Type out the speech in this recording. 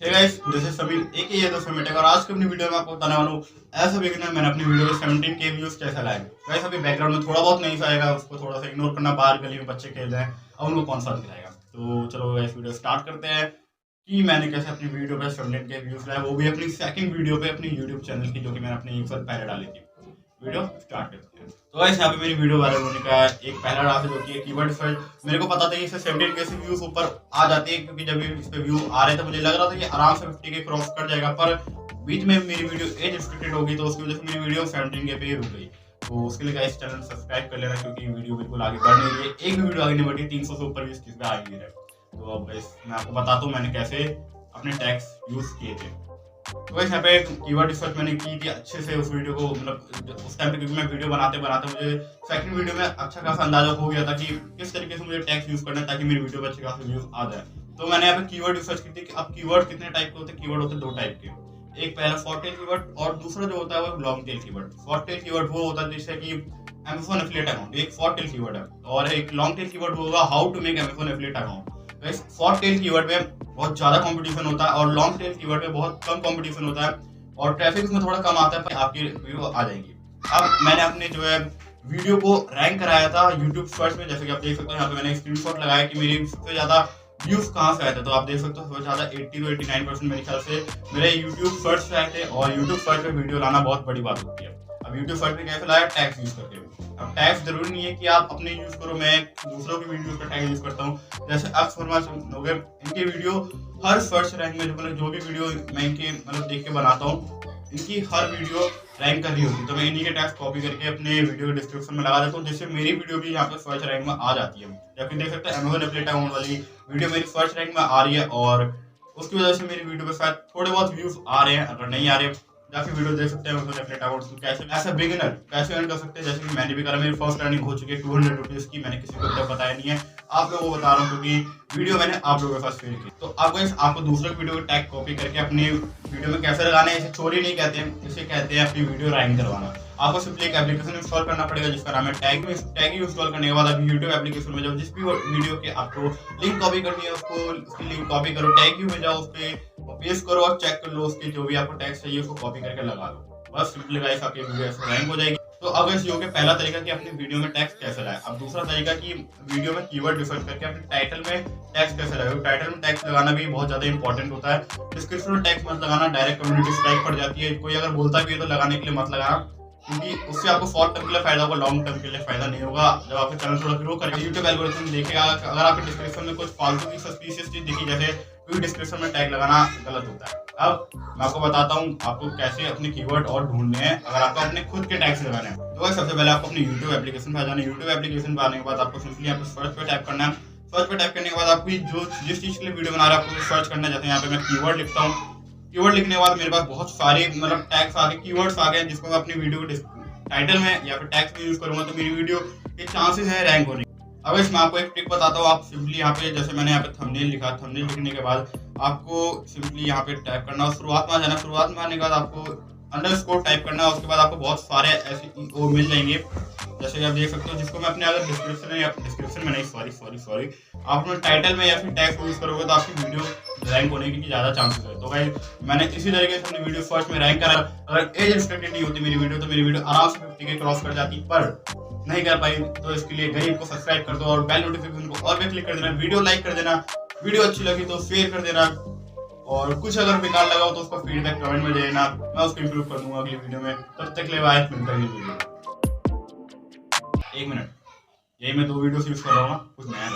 Hey guys, this is Sameer एक ये दोस्त टेक और आज की अपनी वीडियो में आपको बताने वाला हूँ ऐसा बिगिनर मैंने अपनी वीडियो में 17K व्यूज कैसे लाए। गाइस अभी बैकग्राउंड में थोड़ा बहुत नहीं सा आएगा, उसको थोड़ा सा इग्नोर करना, बाहर गली में बच्चे खेल रहे हैं और उनको कौन सा दिखाएगा। तो चलो गाइस वीडियो स्टार्ट करते हैं कि मैंने कैसे अपनी वीडियो पे 17K व्यूज लाए, वो भी अपनी सेकंड वीडियो पे अपनी यूट्यूब चैनल की, जो कि मैंने अपने 1 साल पहले डाली थी। वीडियो स्टार्ट करते हैं। तो गाइस यहाँ पे मेरी वीडियो वायरल होने का एक पहला रास्ता जो कि कीवर्ड सर्च। मेरे को पता था कि इससे 17K से व्यूज ऊपर आ जाते हैं, क्योंकि जब इस पे व्यू आ रहे थे मुझे लग रहा था कि आराम से 50K क्रॉस कर जाएगा, पर बीच में मेरी वीडियो एज रिस्ट्रिक्टेड होगी, तो उसकी वजह से मेरी वीडियो 17K पे ही रुक गई। तो उसके लिए गाइस चैनल सब्सक्राइब कर लेना, क्योंकि वीडियो बिल्कुल आगे बढ़ नहीं रही है, एक भी वीडियो आगे नहीं बढ़ी, 300 से ऊर भी इस चीज पे आ गई है। तो अब गाइस मैं आपको बताता हूँ मैंने कैसे अपने टैग्स यूज किए थे। तो गाइस यहाँ पे कीवर्ड रिसर्च मैंने की थी अच्छे से उस वीडियो को, मतलब उस टाइम पे, क्योंकि मैं वीडियो बनाते बनाते मुझे सेकंड वीडियो में अच्छा खासा अंदाजा हो गया था कि किस तरीके से मुझे टैग्स यूज करना है ताकि मेरी वीडियो पे अच्छे खासे व्यूज आ जाए। तो मैंने यहाँ पे कीवर्ड रिसर्च की थी कि अब कीवर्ड कितने टाइप के होते हैं। कीवर्ड होते हैं 2 टाइप के, एक पहला शॉर्ट टेल कीवर्ड और दूसरा जो होता है वो long tail keyword. Short tail keyword वो होता है जैसे कि Amazon एफिलिएट अकाउंट, एक शॉर्ट टेल कीवर्ड है, और एक लॉन्ग टेल कीवर्ड होगा how to make Amazon affiliate account. Short tail keyword में बहुत ज्यादा कंपटीशन होता है और लॉन्ग टेल कीवर्ड में बहुत कम कंपटीशन होता है और ट्रैफिक उसमें थोड़ा कम आता है, पर आपकी वीडियो आ जाएगी। अब मैंने अपने जो है वीडियो को रैंक कराया था यूट्यूब सर्च में, जैसे कि आप देख सकते हो यहाँ पे मैंने स्क्रीनशॉट लगाया कि मेरी सबसे ज्यादा व्यूज कहाँ से आए थे। तो आप देख सकते हो सबसे ज्यादा 80 to 89% मेरे ख्याल से मेरे यूट्यूब सर्च से आए थे, और यूट्यूब सर्च पे वीडियो लाना बहुत बड़ी बात होती है। अब यूट्यूब सर्च पे कैसे लाया, टैग्स यूज करके। अब टैग्स जरूरी नहीं है कि आप अपने यूज करो, मैं दूसरों की वीडियो पे टैग यूज करता हूँ। जैसे अक्स वर्मा हो गए, इनकी वीडियो हर सर्च रैंक में, जो भी वीडियो मैं इनके देख के बनाता हूँ, इनकी हर वीडियो रैंक कर रही होती है, तो मैं इन्हीं के टैग्स कॉपी करके अपने वीडियो के डिस्क्रिप्शन में लगा देता हूँ, जिससे मेरी वीडियो भी यहाँ पे सर्च रैंक में आ जाती है। या फिर देख सकते हैं Amazon एफिलिएट अकाउंट वाली वीडियो मेरी सर्च रैंक में आ रही है, और उसकी वजह से मेरी वीडियो पे शायद थोड़े बहुत व्यूज आ रहे हैं। अगर नहीं आ रहे हैं जाके वीडियो देख सकते हैं Amazon एफिलिएट अकाउंट कैसे ऐसा बिगिनर कैसे अर्न कर सकते हैं, जैसे कि मैंने भी करा। मेरी फर्स्ट अर्निंग हो चुकी है 200 रुपीज की, मैंने किसी को बताया नहीं है, आप लोगों को बता रहा हूँ क्योंकि वीडियो मैंने आप लोगों के साथ शेयर की। तो आपको दूसरे वीडियो का टैग कॉपी करके अपनी वीडियो में कैसे लगाना है, इसे चोरी नहीं कहते हैं, इसे कहते हैं अपनी वीडियो रैंक करवाना। आपको सिंपली एक एप्लीकेशन इंस्टॉल करना पड़ेगा जिसका नाम है टैग। टैग इंस्टॉल करने के बाद आप यूट्यूब एप्लीकेशन में जाओ, जिस भी वीडियो के आपको लिंक कॉपी करनी है उसकी लिंक कॉपी करो, टैग में जाओ, उस पर पेस्ट करो और चेक कर लो उसके जो भी आपको टैग चाहिए उसको कॉपी करके लगा लो। बस सिंपली गाइस आपकी वीडियो ऐसे रैंक हो जाएगी। तो अब इस हो गया पहला तरीका कि अपनी वीडियो में टैग्स कैसे लाए। अब दूसरा तरीका कि वीडियो में कीवर्ड रिसर्च करके अपने टाइटल में टैग्स कैसे लगाए। टाइटल में टैग्स लगाना भी बहुत ज्यादा इंपॉर्टेंट होता है। डिस्क्रिप्शन में टैग्स मत लगाना, डायरेक्ट कम्युनिटी स्ट्राइक पड़ जाती है। कोई अगर बोलता भी है तो लगाने के लिए मत लगाना, क्योंकि उससे आपको शॉर्ट टर्म के लिए फायदा होगा, लॉन्ग टर्म के लिए फायदा नहीं होगा। जब आपका चैनल थोड़ा ग्रो करेगा यूट्यूब एल्गोरिथम देखेगा, अगर आपके डिस्क्रिप्शन में कुछ फालतू की सस्पिशियस चीज दिखी, जैसे कोई डिस्क्रिप्शन में टैग लगाना गलत होता है। अब मैं आपको बताता हूँ आपको कैसे अपने कीवर्ड और ढूंढने हैं अगर आपको अपने खुद के टैग्स लगाने हैं। तो सबसे पहले आपको अपने यूट्यूब एप्लीकेशन पे आ जाना है। यूट्यूब एप्लीकेशन पे आने के बाद आपको सिंपली यहाँ पे सर्च पे टाइप करना है। सर्च पे टाइप करने के बाद आपको जिस चीज के लिए वीडियो बना रहा है आपको सर्च करना है। जैसे यहाँ पे मैं कीवर्ड लिखता हूँ, कीवर्ड लिखने के बाद मेरे पास बहुत सारे टैग्स आ गए, कीवर्ड्स आ गए, जिसको मैं अपनी वीडियो टाइटल में या फिर टैग्स में यूज करूंगा तो मेरी वीडियो के चांसेस है रैंक होने। अब इसमें आपको एक ट्रिक बताता हूँ। आप सिंपली यहाँ पे जैसे मैंने यहाँ पे थंबनेल लिखा, थंबनेल लिखने के बाद आपको सिंपली यहाँ पे टाइप करना और शुरुआत में आ जाना। शुरुआत में आने के बाद आपको अंडरस्कोर टाइप करना है। उसके बाद आपको बहुत सारे ऐसे वो मिल जाएंगे, जैसे आप देख सकते हो, जिसको मैं अपने अगर डिस्क्रिप्शन में नहीं सॉरी आप अपने टाइटल में या फिर टैग यूज करोगे तो आपकी वीडियो रैंक होने की ज्यादा चांसेस है। तो भाई मैंने इसी तरीके से अपनी वीडियो फर्स्ट में रैंक करा। अगर एज रिस्ट्रिक्टेड नहीं होती मेरी वीडियो तो मेरी वीडियो आराम से 50K क्रॉस कर जाती, पर नहीं कर पाई। तो इसके लिए गरीब को सब्सक्राइब कर दो और बेल नोटिफिकेशन को और भी क्लिक कर देना, वीडियो लाइक कर देना, वीडियो अच्छी लगी तो शेयर कर देना, और कुछ अगर बेकार लगा हो तो उसका फीडबैक कमेंट में देना, मैं उसको इंप्रूव कर दूंगा अगली वीडियो में। तब तक ले बाय, मिलता है वीडियो। 1 मिनट, यही मैं 2 वीडियोस यूज कर रहा हूँ, कुछ नया है।